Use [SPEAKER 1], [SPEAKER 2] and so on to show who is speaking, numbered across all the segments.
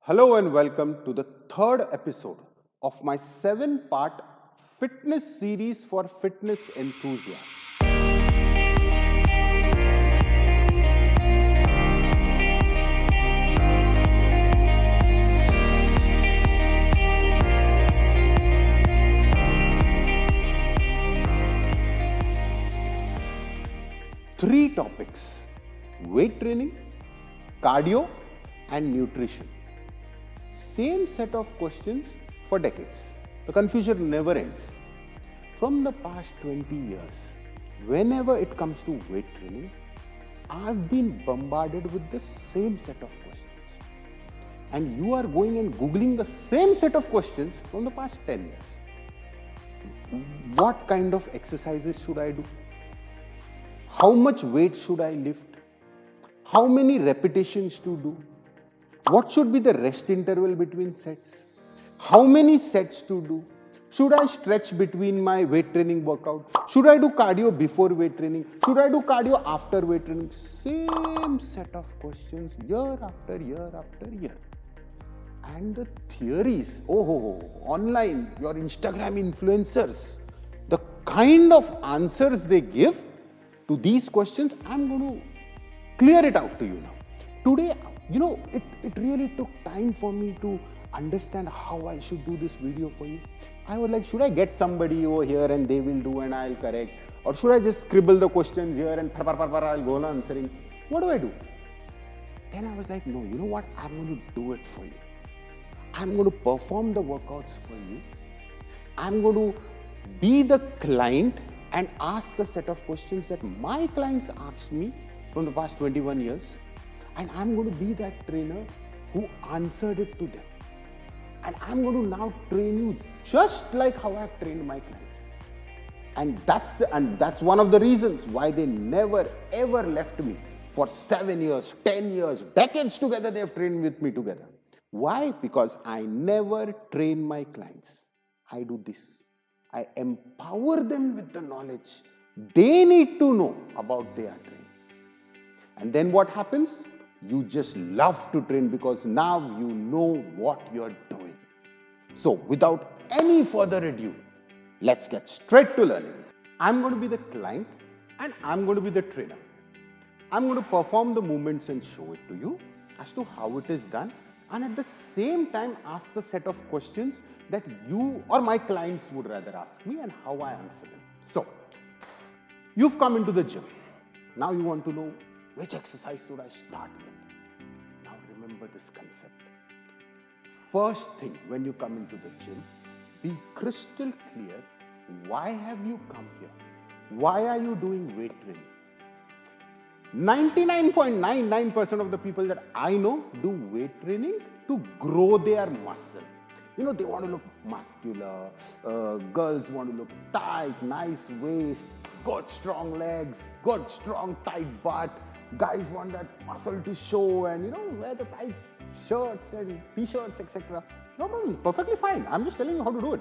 [SPEAKER 1] Hello and welcome to the third episode of my 7-part fitness series for fitness enthusiasts. Three topics: weight training, cardio, and nutrition. Same set of questions for decades. The confusion never ends. From the past 20 years, whenever it comes to weight training, I've been bombarded with the same set of questions. And you are going and Googling the same set of questions from the past 10 years. What kind of exercises should I do? How much weight should I lift? How many repetitions to do? What should be the rest interval between sets? How many sets to do? Should I stretch between my weight training workout? Should I do cardio before weight training? Should I do cardio after weight training? Same set of questions year after year after year. And the theories, online, your Instagram influencers, the kind of answers they give to these questions, I'm going to clear it out to you now. Today, it really took time for me to understand how I should do this video for you. I was like, should I get somebody over here and they will do and I'll correct? Or should I just scribble the questions here and I'll go on answering? What do I do? Then I was like, no, you know what? I'm going to do it for you. I'm going to perform the workouts for you. I'm going to be the client and ask the set of questions that my clients asked me from the past 21 years. And I'm going to be that trainer who answered it to them. And I'm going to now train you just like how I've trained my clients. And that's one of the reasons why they never ever left me for 7 years, 10 years, decades together. They have trained with me together. Why? Because I never train my clients. I do this. I empower them with the knowledge they need to know about their training. And then what happens? You just love to train because now you know what you're doing. So without any further ado, let's get straight to learning. I'm going to be the client and I'm going to be the trainer. I'm going to perform the movements and show it to you as to how it is done, and at the same time ask the set of questions that you or my clients would rather ask me and how I answer them. So, you've come into the gym. Now you want to know which exercise should I start with. Now remember this concept. First thing when you come into the gym, be crystal clear. Why have you come here? Why are you doing weight training? 99.99% of the people that I know do weight training to grow their muscle. They want to look muscular, girls want to look tight, nice waist, good strong legs, good strong tight butt. Guys want that muscle to show and wear the tight shirts and t-shirts, etc. No problem, perfectly fine. I'm just telling you how to do it.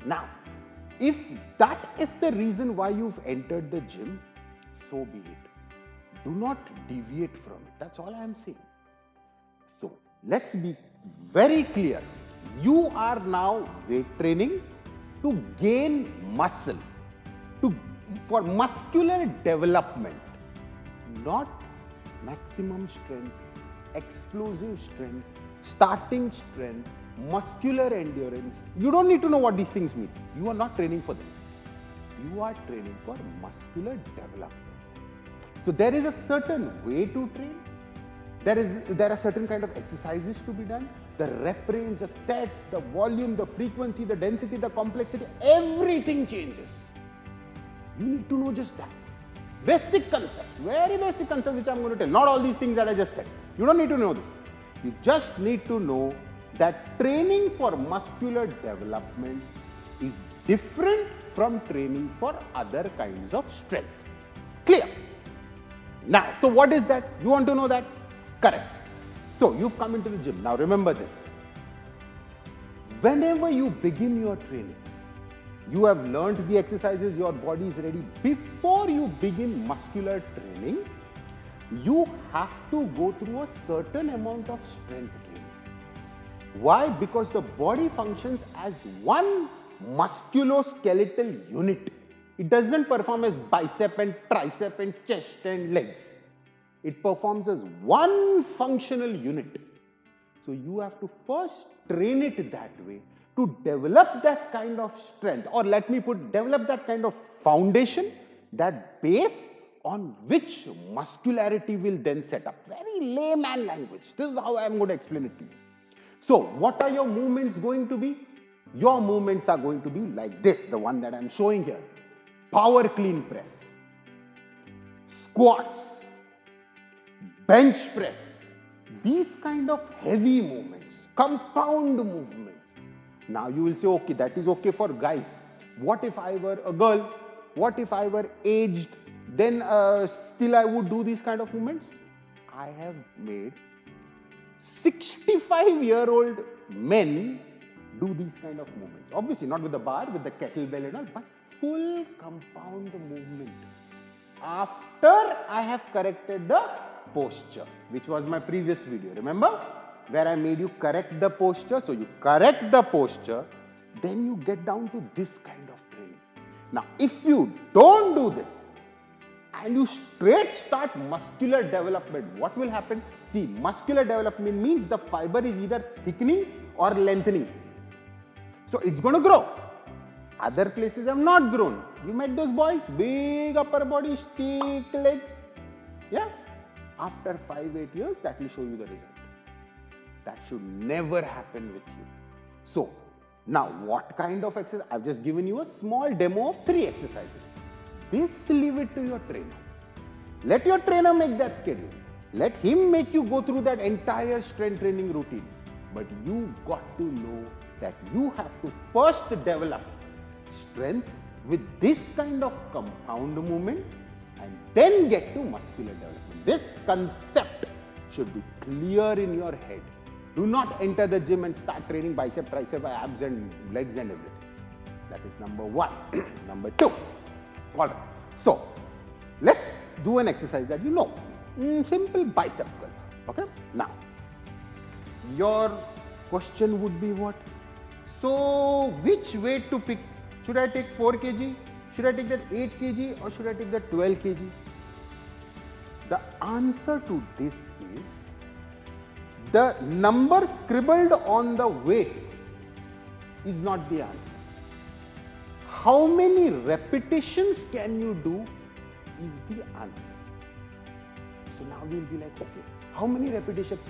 [SPEAKER 1] Now, if that is the reason why you've entered the gym, so be it. Do not deviate from it. That's all I'm saying. So, let's be very clear. You are now weight training to gain muscle, for muscular development, not maximum strength, explosive strength, starting strength, muscular endurance. You don't need to know what these things mean. You are not training for them. You are training for muscular development. So there is a certain way to train. There are certain kind of exercises to be done. The rep range, the sets, the volume, the frequency, the density, the complexity, everything changes. You need to know just that. Basic concepts, very basic concepts which I'm going to tell. Not all these things that I just said. You don't need to know this. You just need to know that training for muscular development is different from training for other kinds of strength. Clear? Now, so what is that? You want to know that? Correct. So, you've come into the gym. Now, remember this. Whenever you begin your training, you have learned the exercises, your body is ready. Before you begin muscular training, you have to go through a certain amount of strength training. Why? Because the body functions as one musculoskeletal unit. It doesn't perform as bicep and tricep and chest and legs. It performs as one functional unit. So you have to first train it that way to develop that kind of strength, or let me put, develop that kind of foundation, that base on which muscularity will then set up. Very layman language. This is how I am going to explain it to you. So what are your movements going to be? Your movements are going to be like this, the one that I am showing here. Power clean press, squats, bench press, these kind of heavy movements, compound movements. Now you will say, okay, that is okay for guys. What if I were a girl? What if I were aged? Then still I would do these kind of movements? I have made 65-year-old men do these kind of movements. Obviously not with the bar, with the kettlebell and all, but full compound movement. After I have corrected the posture, which was my previous video, remember? Where I made you correct the posture. So you correct the posture, then you get down to this kind of training. Now, if you don't do this and you straight start muscular development, what will happen? See, muscular development means the fiber is either thickening or lengthening. So it's going to grow. Other places have not grown. You met those boys? Big upper body, stick legs. Yeah? After 5-8 years, that will show you the result. That should never happen with you. So, now what kind of exercise? I've just given you a small demo of 3 exercises. This, leave it to your trainer. Let your trainer make that schedule. Let him make you go through that entire strength training routine. But you got to know that you have to first develop strength with this kind of compound movements and then get to muscular development. This concept should be clear in your head. Do not enter the gym and start training bicep, tricep, abs and legs and everything. That is number 1. Number 2. Alright. So, let's do an exercise that you know. Simple bicep curl. Okay? Now, your question would be what? So, which weight to pick? Should I take 4 kg? Should I take that 8 kg? Or should I take that 12 kg? The answer to this is, the number scribbled on the weight is not the answer. How many repetitions can you do is the answer. So now you will be like, okay, how many repetitions?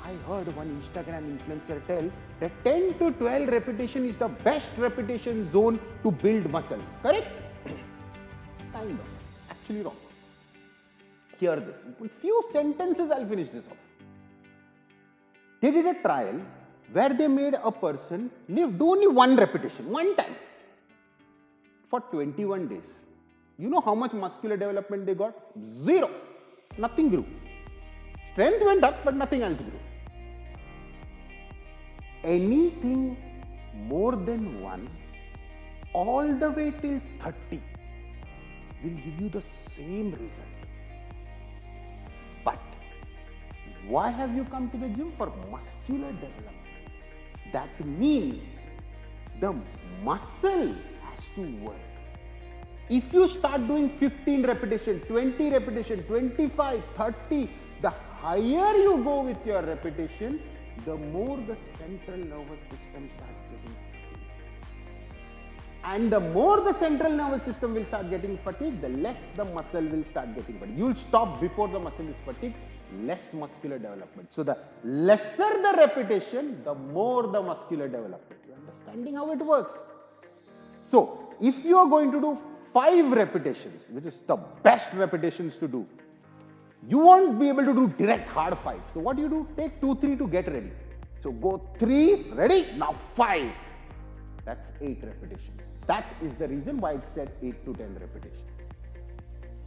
[SPEAKER 1] I heard one Instagram influencer tell that 10 to 12 repetition is the best repetition zone to build muscle. Correct? Kind of. Actually wrong. Hear this. In few sentences I'll finish this off. They did a trial where they made a person do only 1 repetition, 1 time for 21 days. You know how much muscular development they got? 0. Nothing grew. Strength went up, but nothing else grew. Anything more than 1, all the way till 30, will give you the same result. But why have you come to the gym? For muscular development. That means the muscle has to work. If you start doing 15 repetition, 20 repetition, 25, 30, the higher you go with your repetition, the more the central nervous system starts getting fatigued. And the more the central nervous system will start getting fatigued, the less the muscle will start getting fatigued. You'll stop before the muscle is fatigued, less muscular development. So the lesser the repetition, the more the muscular development. You're understanding how it works? So if you are going to do 5 repetitions, which is the best repetitions to do, you won't be able to do direct hard 5. So what do? Take 2, 3 to get ready. So go 3, ready, now 5. That's 8 repetitions. That is the reason why it said 8 to 10 repetitions.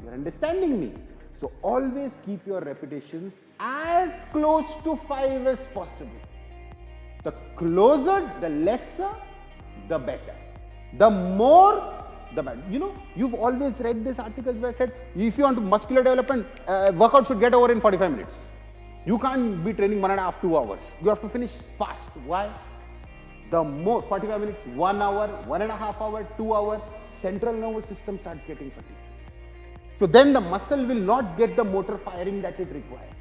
[SPEAKER 1] You're understanding me? So always keep your repetitions as close to 5 as possible. The closer, the lesser, the better. The more, the better. You know, you've always read this article where I said, if you want muscular development, workout should get over in 45 minutes. You can't be training 1.5, 2 hours. You have to finish fast. Why? The more 45 minutes, 1 hour, 1.5 hour, 2 hours, central nervous system starts getting fatigued. So then the muscle will not get the motor firing that it requires.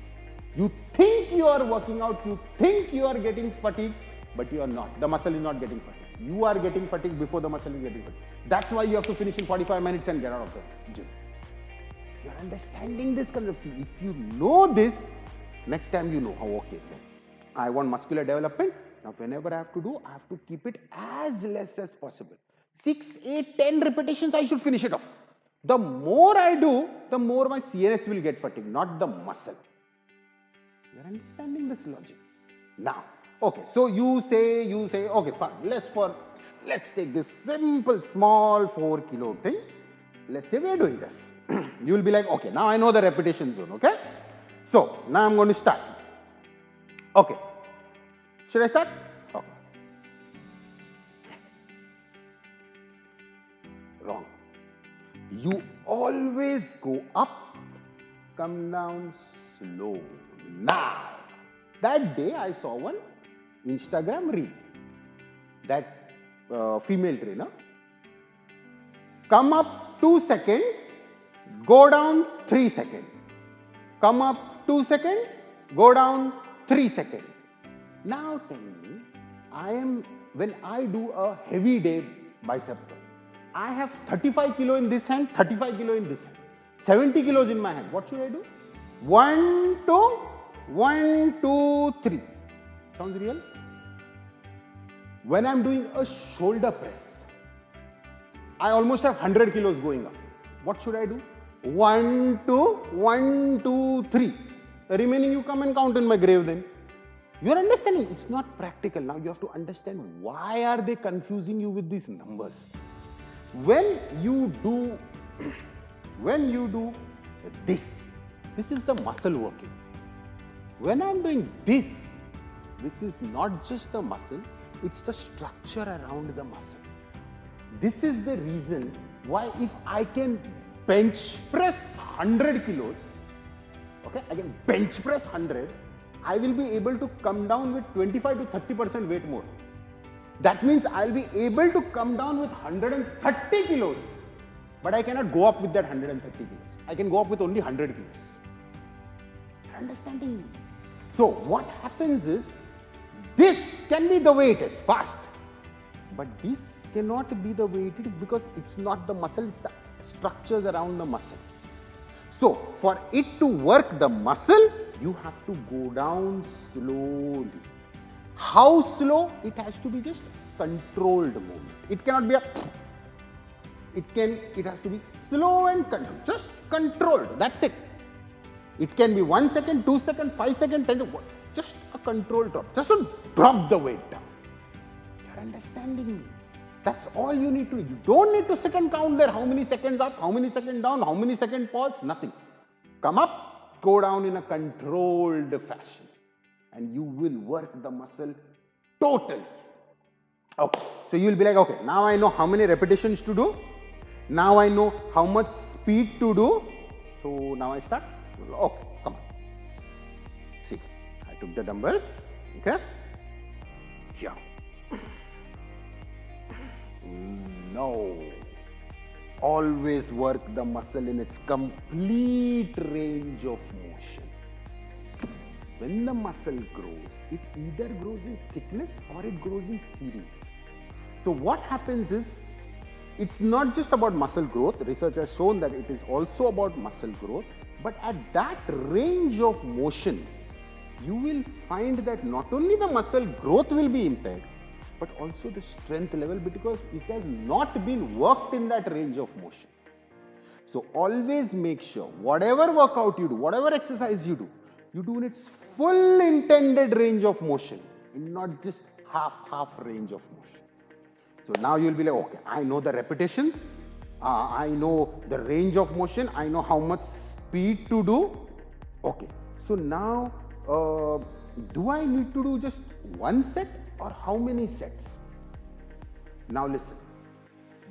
[SPEAKER 1] You think you are working out, you think you are getting fatigued, but you are not. The muscle is not getting fatigued. You are getting fatigued before the muscle is getting fatigued. That's why you have to finish in 45 minutes and get out of the gym. You are understanding this concept. See, if you know this, next time you know, oh, okay, then I want muscular development. Now, whenever I have to do, I have to keep it as less as possible. 6, 8, 10 repetitions, I should finish it off. The more I do, the more my CNS will get fatigued, not the muscle. You are understanding this logic. Now, okay, so you say, okay, fine, let's take this simple, small 4 kilo thing. Let's say we are doing this. You will be like, okay, now I know the repetition zone, okay? So, now I'm going to start. Okay. Should I start? Okay. Wrong. You always go up, come down slow. Now, that day I saw one Instagram reel. That female trainer. Come up 2 seconds, go down 3 seconds. Come up 2 seconds, go down 3 seconds. Now tell me, when I do a heavy day bicep curl, I have 35 kilo in this hand, 35 kilo in this hand, 70 kilos in my hand. What should I do? 1, 2, 1, 2, 3. Sounds real? When I'm doing a shoulder press, I almost have 100 kilos going up. What should I do? 1, 2, 1, 2, 3. The remaining you come and count in my grave then. You are understanding? It's not practical. Now you have to understand why are they confusing you with these numbers. When you do this is the muscle working. When I'm doing this is not just the muscle, it's the structure around the muscle. This is the reason why if I can bench press 100 kilos, okay, I can bench press 100, I will be able to come down with 25 to 30% weight more. That means I'll be able to come down with 130 kilos, but I cannot go up with that 130 kilos. I can go up with only 100 kilos. You're understanding me? So what happens is, this can be the way it is, fast. But this cannot be the way it is because it's not the muscle, it's the structures around the muscle. So for it to work the muscle, you have to go down slowly. How slow? It has to be just controlled movement. It cannot be it has to be slow and controlled, just controlled, that's it. It can be 1 second, 2 seconds, 5 seconds, 10 seconds, just a controlled drop. Just to drop the weight down. You're understanding me? That's all you need to do. You don't need to sit and count there how many seconds up, how many seconds down, how many seconds pause, nothing. Come up, go down in a controlled fashion and you will work the muscle totally. Okay, so you will be like, okay, now I know how many repetitions to do. Now I know how much speed to do. So now I start. Okay, come on. See, I took the dumbbell. Okay. Here. No. Always work the muscle in its complete range of motion. When the muscle grows, it either grows in thickness or it grows in series. So what happens is, it's not just about muscle growth. Research has shown that it is also about muscle growth. But at that range of motion, you will find that not only the muscle growth will be impaired, but also the strength level because it has not been worked in that range of motion. So always make sure whatever workout you do, whatever exercise you do in its full intended range of motion, and not just half range of motion. So now you will be like, okay, I know the repetitions, I know the range of motion, I know how much speed to do. Okay, so now do I need to do just one set or how many sets? Now listen,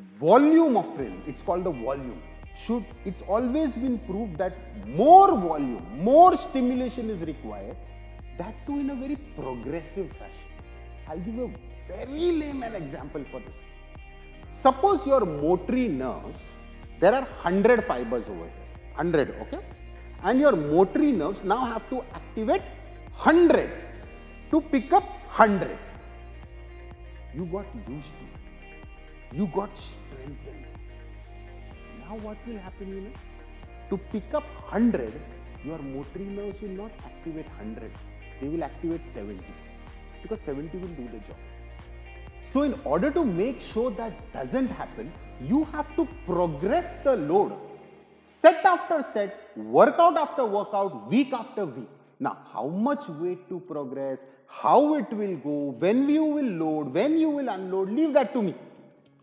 [SPEAKER 1] volume of training, it's called the volume. it's always been proved that more volume, more stimulation is required, that too in a very progressive fashion. I'll give you a very layman example for this. Suppose your motory nerves, there are 100 fibers over here, 100, okay? And your motory nerves now have to activate 100 to pick up 100. You got used to it. You got strengthened. Now what will happen, To pick up 100, your motory nerves will not activate 100. They will activate 70. Because 70 will do the job. So in order to make sure that doesn't happen, you have to progress the load. Set after set, workout after workout, week after week. Now, how much weight to progress, how it will go, when you will load, when you will unload, leave that to me.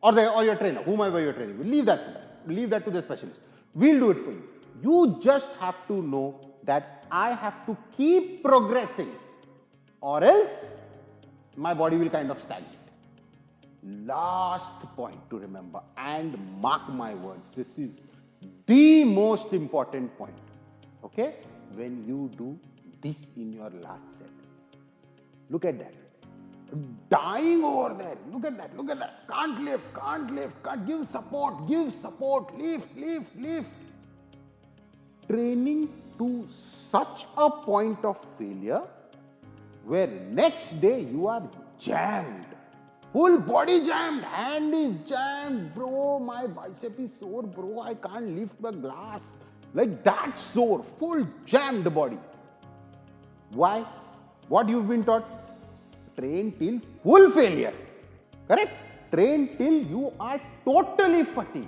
[SPEAKER 1] Or your trainer, whomever you're training with, leave that to them. Leave that to the specialist. We'll do it for you. You just have to know that I have to keep progressing, or else my body will kind of stagnate. Last point to remember, and mark my words, this is the most important point. Okay? When you do this in your last set. Look at that. Dying over there. Look at that. Look at that. Can't lift, can't lift, can't give support, lift. Training to such a point of failure where next day you are jammed. Full body jammed, hand is jammed, bro, my bicep is sore, bro, I can't lift the glass. Like that sore, full jammed body. Why? What you've been taught? Train till full failure. Correct? Train till you are totally fatigued.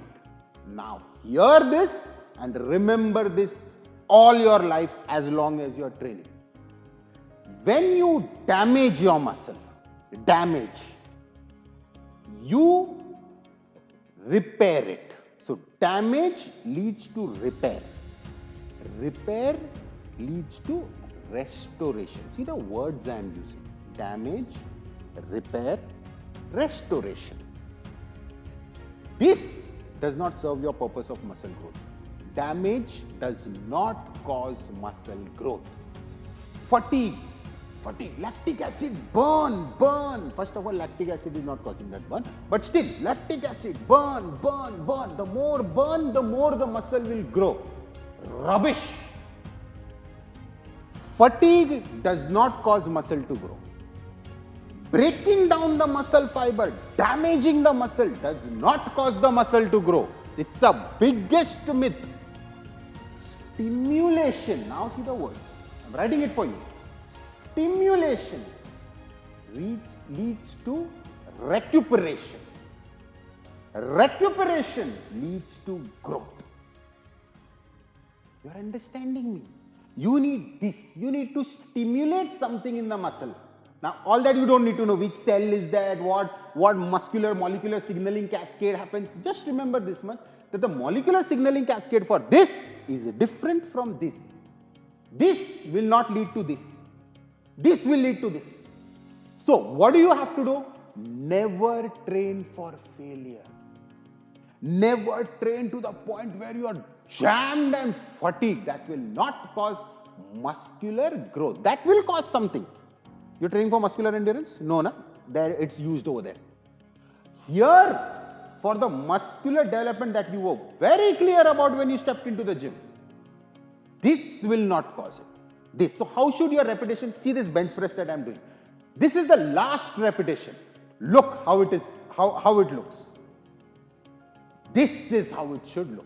[SPEAKER 1] Now, hear this and remember this all your life as long as you're training. When you damage your muscle, you repair it. So, damage leads to repair. Repair leads to restoration. See the words I am using. Damage, repair, restoration. This does not serve your purpose of muscle growth. Damage does not cause muscle growth. Fatigue, lactic acid, burn. First of all, lactic acid is not causing that burn, but still, lactic acid, burn. The more burn, the more the muscle will grow. Rubbish. Fatigue does not cause muscle to grow. Breaking down the muscle fiber, damaging the muscle does not cause the muscle to grow. It's the biggest myth. Stimulation, now see the words. I'm writing it for you. Stimulation leads to recuperation. Recuperation leads to growth. You are understanding me? You need this. You need to stimulate something in the muscle. Now, all that you don't need to know which cell is that, what muscular molecular signaling cascade happens. Just remember this much, that the molecular signaling cascade for this is different from this. This will not lead to this. This will lead to this. So, what do you have to do? Never train for failure. Never train to the point where you are jammed and fatigued. That will not cause muscular growth. That will cause something. You're training for muscular endurance? No, there it's used over there. Here, for the muscular development that you were very clear about when you stepped into the gym, this will not cause it. This. So how should your repetition? See this bench press that I'm doing. This is the last repetition. Look how it is, how it looks. This is how it should look.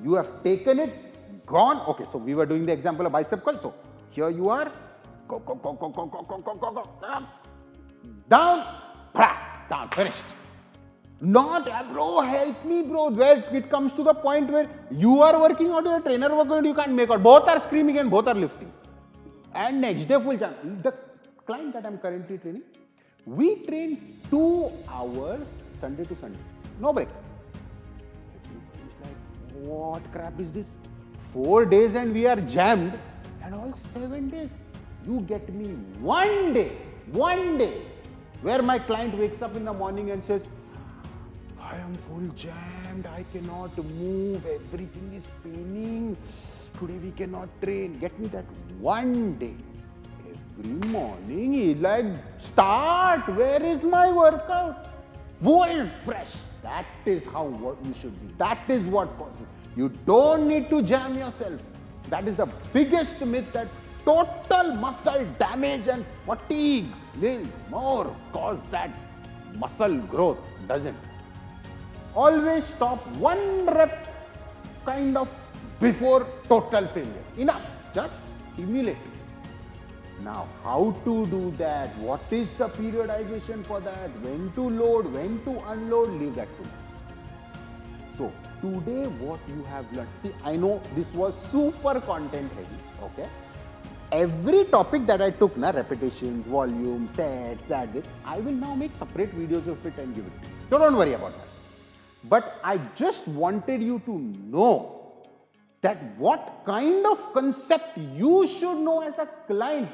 [SPEAKER 1] You have taken it, gone. Okay, so we were doing the example of bicep curl. So here you are. Go. Down, down, finished. Not, bro, help me, bro. Where it comes to the point where you are working out, your trainer working out, you can't make out. Both are screaming and both are lifting. And next day, full jump. The client that I'm currently training, we train 2 hours Sunday to Sunday. No break. It's like, what crap is this? 4 days and we are jammed, and all 7 days. You get me one day, where my client wakes up in the morning and says, I am full jammed, I cannot move, everything is paining. Today we cannot train. Get me that one day. Every morning he's like, start, where is my workout? Full fresh. That is how you should be. That is what causes. You don't need to jam yourself. That is the biggest myth, that total muscle damage and fatigue will more cause that muscle growth. Doesn't. Always stop one rep kind of before total failure. Enough. Just stimulate. Now, how to do that? What is the periodization for that? When to load, when to unload, leave that to me. So, today what you have learned, see, I know this was super content heavy, okay? Every topic that I took, repetitions, volume, sets, this, I will now make separate videos of it and give it to you. So, don't worry about that. But I just wanted you to know that what kind of concept you should know as a client.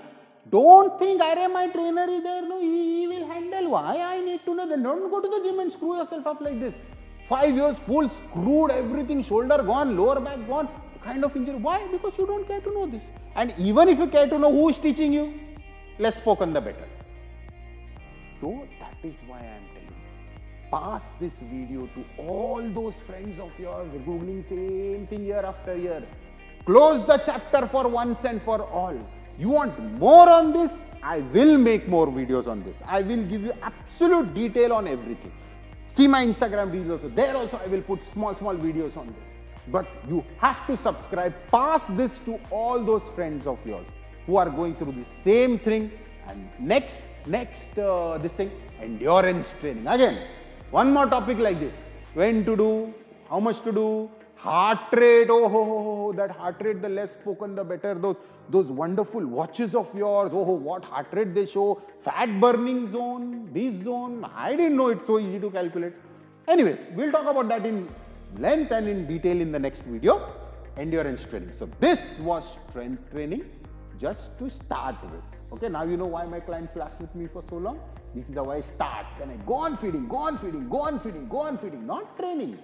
[SPEAKER 1] Don't think, my trainer is there, no, he will handle. Why I need to know? Then don't go to the gym and screw yourself up like this. 5 years full, screwed, everything, shoulder gone, lower back gone, kind of injury. Why? Because you don't care to know this. And even if you care to know who is teaching you, less spoken the better. So that is why I am telling you. Pass this video to all those friends of yours, Googling same thing year after year. Close the chapter for once and for all. You want more on this? I will make more videos on this. I will give you absolute detail on everything. See my Instagram reels also. There also I will put small videos on this. But you have to subscribe. Pass this to all those friends of yours who are going through the same thing. And next this thing, endurance training. Again, one more topic like this. When to do, how much to do, heart rate, that heart rate, the less spoken, the better. Those wonderful watches of yours, what heart rate they show, fat burning zone, this zone. I didn't know it's so easy to calculate. Anyways, we'll talk about that in length and in detail in the next video, endurance training. So this was strength training just to start with. Okay, now you know why my clients last with me for so long. This is how I start. Then I go on feeding, not training,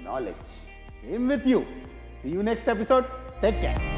[SPEAKER 1] knowledge. Same with you. See you next episode. Take care.